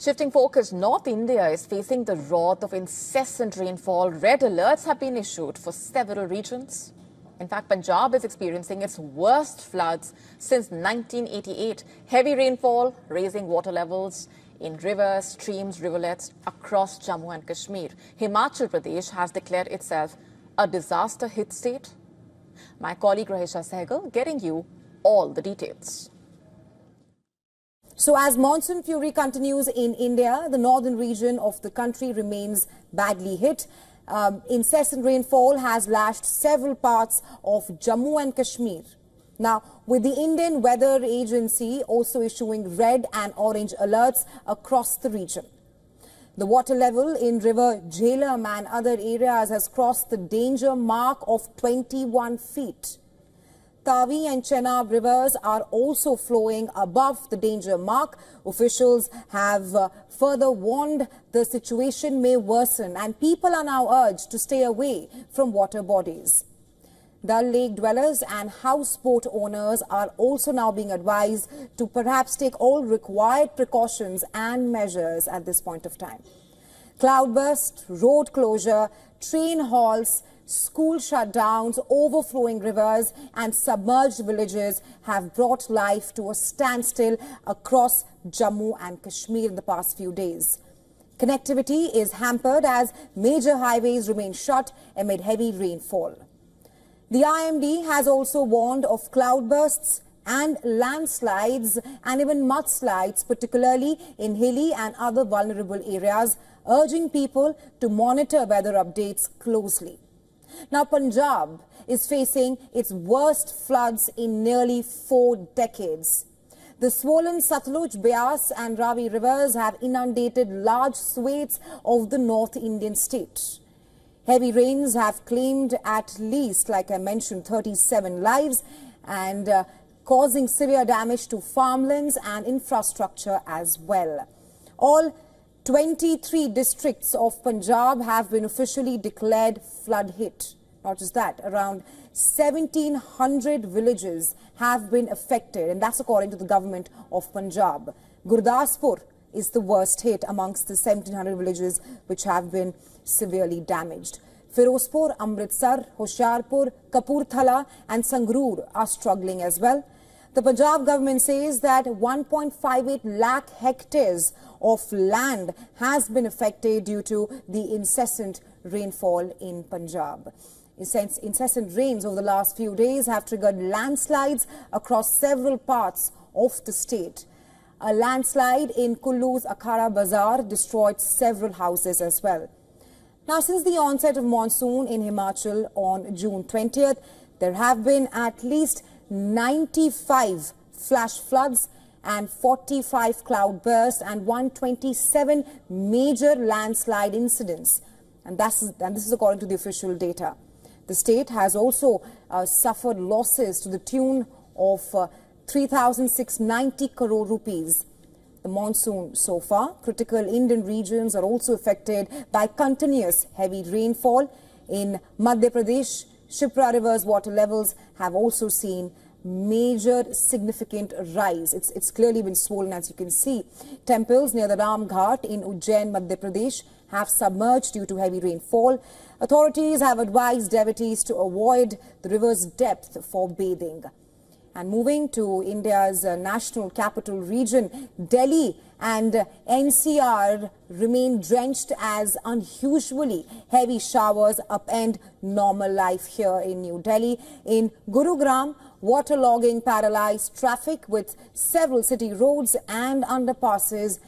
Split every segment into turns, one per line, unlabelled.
Shifting focus, North India is facing the wrath of incessant rainfall. Red alerts have been issued for several regions. In fact, Punjab is experiencing its worst floods since 1988. Heavy rainfall, raising water levels in rivers, streams, rivulets across Jammu and Kashmir. Himachal Pradesh has declared itself a disaster-hit state. My colleague Rahisha Sehgal getting you all the details.
So as monsoon fury continues in India, the northern region of the country remains badly hit. Incessant rainfall has lashed several parts of Jammu and Kashmir. Now, with the Indian Weather Agency also issuing red and orange alerts across the region. The water level in River Jhelum and other areas has crossed the danger mark of 21 feet. Tavi and Chenab rivers are also flowing above the danger mark. Officials have further warned the situation may worsen and people are now urged to stay away from water bodies. Dal Lake dwellers and houseboat owners are also now being advised to perhaps take all required precautions and measures at this point of time. Cloudburst, road closure, train halts, school shutdowns, overflowing rivers and submerged villages have brought life to a standstill across Jammu and Kashmir in the past few days. Connectivity is hampered as major highways remain shut amid heavy rainfall. The IMD has also warned of cloudbursts and landslides and even mudslides, particularly in hilly and other vulnerable areas, urging people to monitor weather updates closely. Now, Punjab is facing its worst floods in nearly 4 decades. The swollen Satluj, Beas and Ravi rivers have inundated large swathes of the North Indian state. Heavy rains have claimed at least, like I mentioned, 37 lives and causing severe damage to farmlands and infrastructure as well. All 23 districts of Punjab have been officially declared flood hit. Not just that, around 1,700 villages have been affected, and that's according to the government of Punjab. Gurdaspur is the worst hit amongst the 1,700 villages which have been severely damaged. Firozpur, Amritsar, Hoshiarpur, Kapurthala and Sangrur are struggling as well. The Punjab government says that 1.58 lakh hectares of land has been affected due to the incessant rainfall in Punjab. Incessant rains over the last few days have triggered landslides across several parts of the state. A landslide in Kullu's Akhara Bazaar destroyed several houses as well. Now, since the onset of monsoon in Himachal on June 20th, there have been at least 95 flash floods and 45 cloudbursts and 127 major landslide incidents. And this is according to the official data. The state has also suffered losses to the tune of 3,690 crore rupees. The monsoon so far, critical Indian regions are also affected by continuous heavy rainfall. In Madhya Pradesh, Shipra River's water levels have also seen major significant rise. It's clearly been swollen, as you can see. Temples near the Ram Ghat in Ujjain, Madhya Pradesh have submerged due to heavy rainfall. Authorities have advised devotees to avoid the river's depth for bathing. And moving to India's national capital region, Delhi and NCR remain drenched as unusually heavy showers upend normal life here in New Delhi. In Gurugram, waterlogging paralyzed traffic with several city roads and underpasses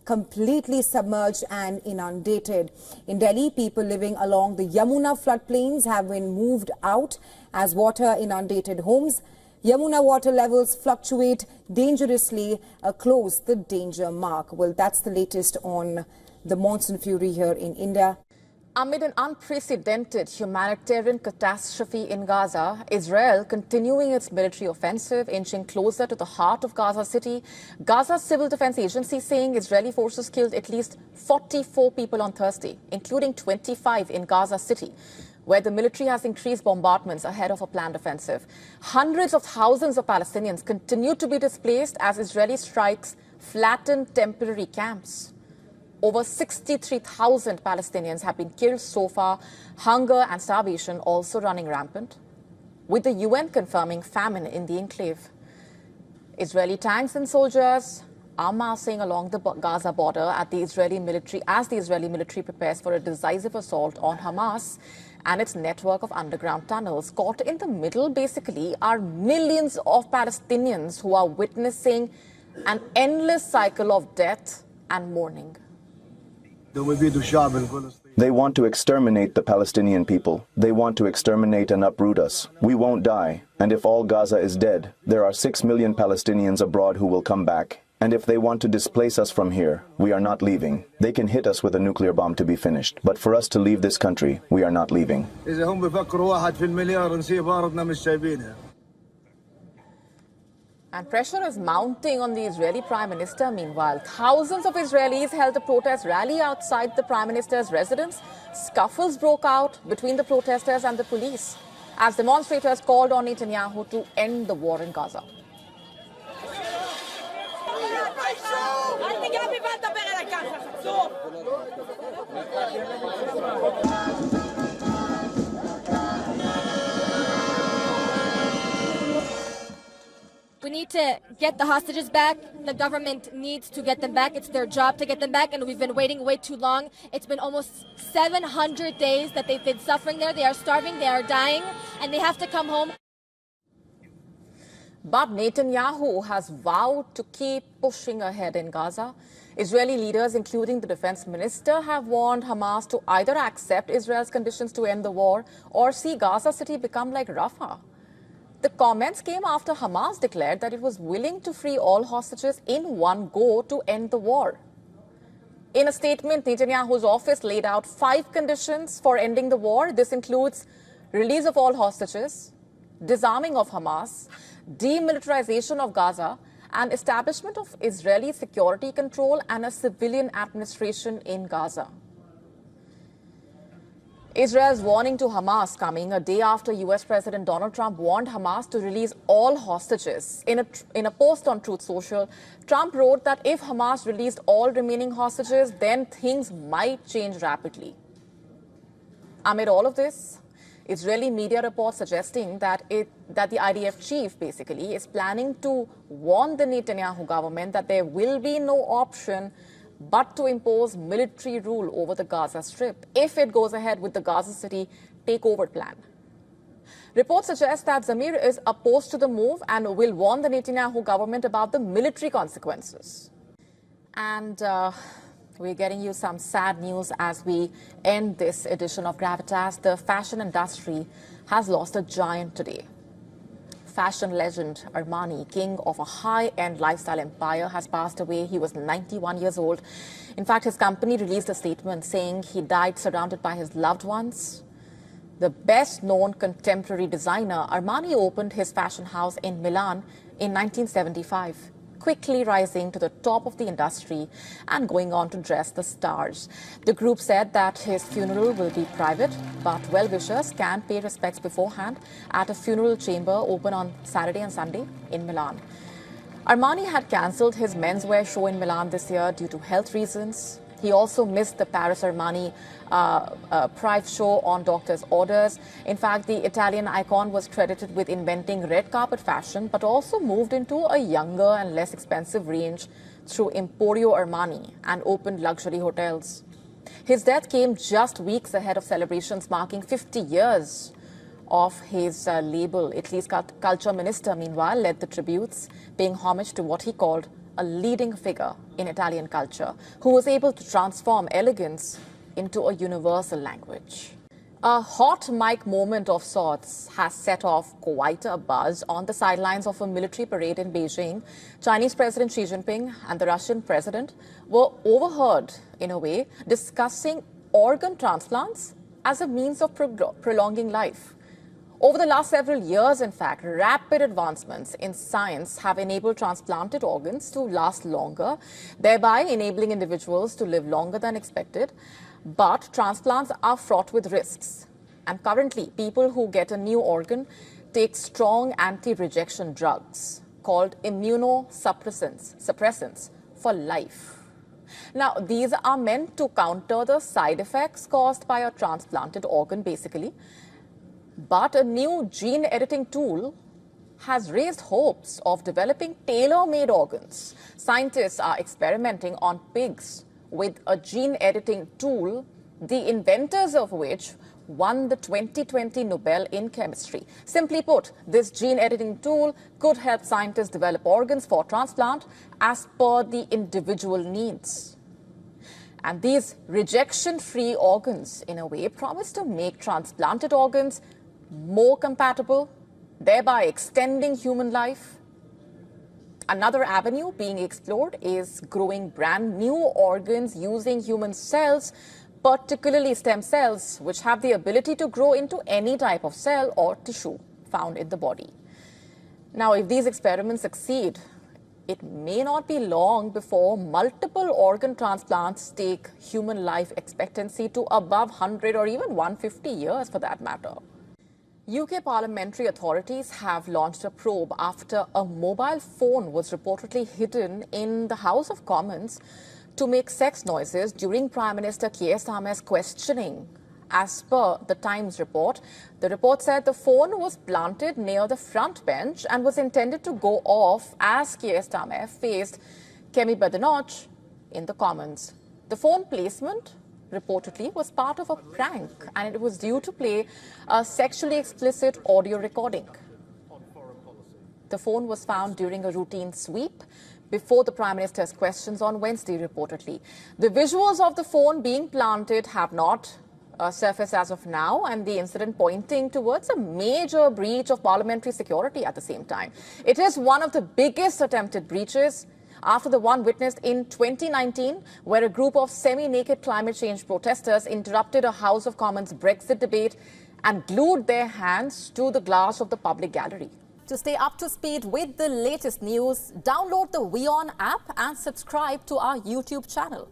completely submerged and inundated. In Delhi, people living along the Yamuna floodplains have been moved out as water inundated homes. Yamuna water levels fluctuate dangerously close the danger mark. Well, that's the latest on the monsoon fury here in India.
Amid an unprecedented humanitarian catastrophe in Gaza, Israel continuing its military offensive, inching closer to the heart of Gaza City. Gaza's Civil Defense Agency saying Israeli forces killed at least 44 people on Thursday, including 25 in Gaza City, where the military has increased bombardments ahead of a planned offensive. Hundreds of thousands of Palestinians continue to be displaced as Israeli strikes flatten temporary camps. Over 63,000 Palestinians have been killed so far, hunger and starvation also running rampant, with the UN confirming famine in the enclave. Israeli tanks and soldiers are massing along the Gaza border as the Israeli military prepares for a decisive assault on Hamas and its network of underground tunnels. Caught in the middle, basically, are millions of Palestinians who are witnessing an endless cycle of death and mourning.
They want to exterminate the Palestinian people. They want to exterminate and uproot us. We won't die. And if all Gaza is dead, there are 6 million Palestinians abroad who will come back. And if they want to displace us from here, we are not leaving. They can hit us with a nuclear bomb to be finished. But for us to leave this country, we are not leaving.
And pressure is mounting on the Israeli Prime Minister. Meanwhile, thousands of Israelis held a protest rally outside the Prime Minister's residence. Scuffles broke out between the protesters and the police as demonstrators called on Netanyahu to end the war in Gaza.
We need to get the hostages back. The government needs to get them back. It's their job to get them back, and we've been waiting way too long. It's been almost 700 days that they've been suffering there. They are starving, they are dying, and they have to come home.
But Netanyahu has vowed to keep pushing ahead in Gaza. Israeli leaders, including the defense minister, have warned Hamas to either accept Israel's conditions to end the war or see Gaza City become like Rafah. The comments came after Hamas declared that it was willing to free all hostages in one go to end the war. In a statement, Netanyahu's office laid out 5 conditions for ending the war. This includes release of all hostages, disarming of Hamas, demilitarization of Gaza, and establishment of Israeli security control and a civilian administration in Gaza. Israel's warning to Hamas coming a day after US President Donald Trump warned Hamas to release all hostages. In a post on Truth Social, Trump wrote that if Hamas released all remaining hostages, then things might change rapidly. Amid all of this, Israeli media reports suggesting that the IDF chief basically is planning to warn the Netanyahu government that there will be no option but to impose military rule over the Gaza Strip if it goes ahead with the Gaza City takeover plan. Reports suggest that Zamir is opposed to the move and will warn the Netanyahu government about the military consequences. And we're getting you some sad news as we end this edition of Gravitas. The fashion industry has lost a giant today. Fashion legend Armani, king of a high-end lifestyle empire, has passed away. He was 91 years old. In fact, his company released a statement saying he died surrounded by his loved ones. The best-known contemporary designer, Armani opened his fashion house in Milan in 1975, quickly rising to the top of the industry and going on to dress the stars. The group said that his funeral will be private, but well-wishers can pay respects beforehand at a funeral chamber open on Saturday and Sunday in Milan. Armani had cancelled his menswear show in Milan this year due to health reasons. He also missed the Paris Armani Pride show on doctor's orders. In fact, the Italian icon was credited with inventing red carpet fashion, but also moved into a younger and less expensive range through Emporio Armani and opened luxury hotels. His death came just weeks ahead of celebrations marking 50 years of his label. Italy's culture minister, meanwhile, led the tributes, paying homage to what he called a leading figure in Italian culture who was able to transform elegance into a universal language. A hot mic moment of sorts has set off quite a buzz on the sidelines of a military parade in Beijing. Chinese President Xi Jinping and the Russian president were overheard, in a way, discussing organ transplants as a means of prolonging life. Over the last several years, in fact, rapid advancements in science have enabled transplanted organs to last longer, thereby enabling individuals to live longer than expected. But transplants are fraught with risks. And currently, people who get a new organ take strong anti-rejection drugs called immunosuppressants for life. Now, these are meant to counter the side effects caused by a transplanted organ, basically. But a new gene editing tool has raised hopes of developing tailor-made organs. Scientists are experimenting on pigs with a gene editing tool, the inventors of which won the 2020 Nobel in Chemistry. Simply put, this gene editing tool could help scientists develop organs for transplant as per the individual needs. And these rejection-free organs, in a way, promise to make transplanted organs more compatible, thereby extending human life. Another avenue being explored is growing brand new organs using human cells, particularly stem cells, which have the ability to grow into any type of cell or tissue found in the body. Now, if these experiments succeed, it may not be long before multiple organ transplants take human life expectancy to above 100 or even 150 years for that matter. UK parliamentary authorities have launched a probe after a mobile phone was reportedly hidden in the House of Commons to make sex noises during Prime Minister Keir Starmer's questioning. As per the Times report, the report said the phone was planted near the front bench and was intended to go off as Keir Starmer faced Kemi Badenoch in the Commons. The phone placement reportedly was part of a prank, and it was due to play a sexually explicit audio recording. The phone was found during a routine sweep before the Prime Minister's questions on Wednesday, reportedly. The visuals of the phone being planted have not surfaced as of now, and the incident pointing towards a major breach of parliamentary security at the same time. It is one of the biggest attempted breaches after the one witnessed in 2019, where a group of semi-naked climate change protesters interrupted a House of Commons Brexit debate and glued their hands to the glass of the public gallery.
To stay up to speed with the latest news, download the WION app and subscribe to our YouTube channel.